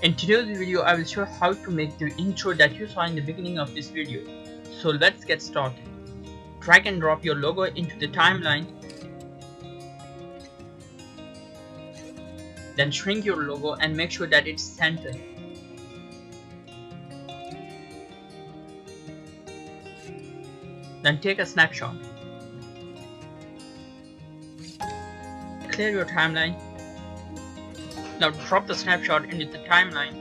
In today's video, I will show how to make the intro that you saw in the beginning of this video. So let's get started. Drag and drop your logo into the timeline. Then shrink your logo and make sure that it's centered. Then take a snapshot. Clear your timeline. Now drop the snapshot into the timeline.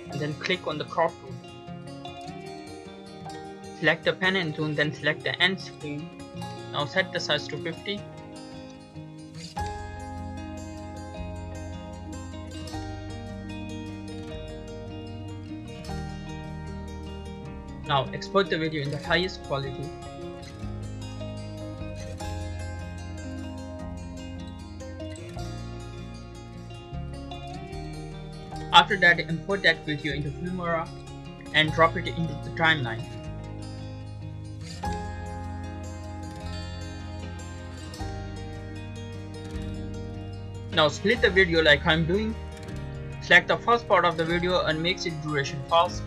And then click on the crop tool. Select the pen and zoom, then select the end screen. Now set the size to 50. Now export the video in the highest quality. After that, import that video into Filmora and drop it into the timeline. Now split the video like I'm doing. Select the first part of the video and make its duration fast.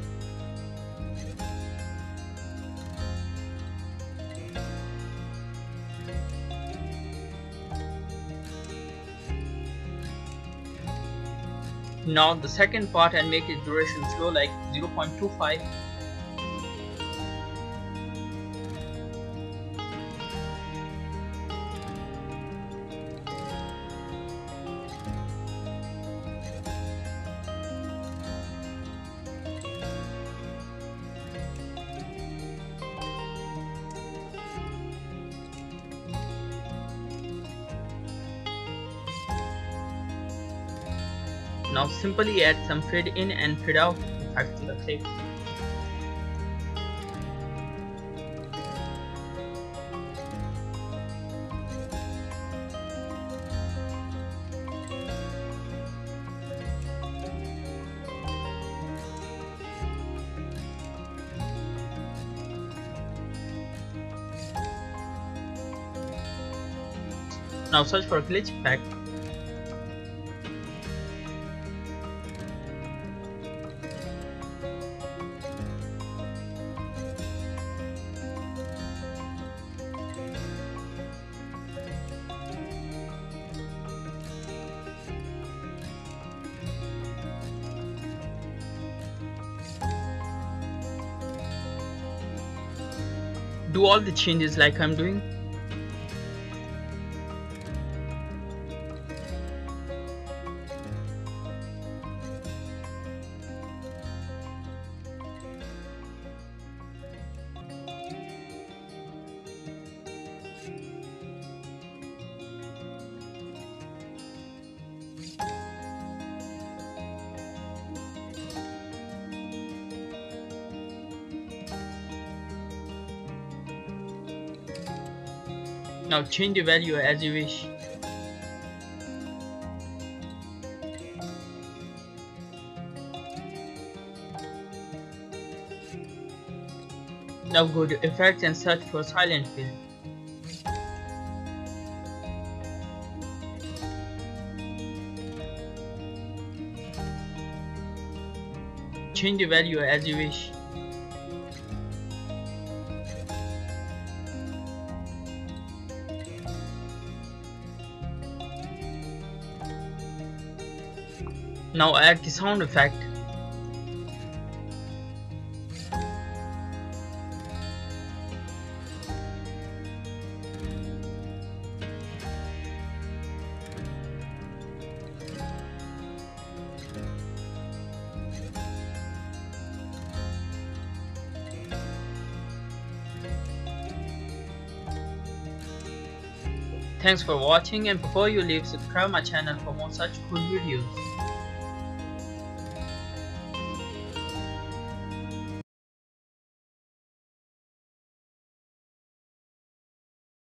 Now the second part and make its duration slow like 0.25. Now simply add some fade in and fade out effect to the clip. Now search for glitch effect. Do all the changes like I'm doing. Now change the value as you wish. Now go to effects and search for silent fill. Change the value as you wish. Now add the sound effect. Thanks for watching, and before you leave, subscribe my channel for more such cool videos.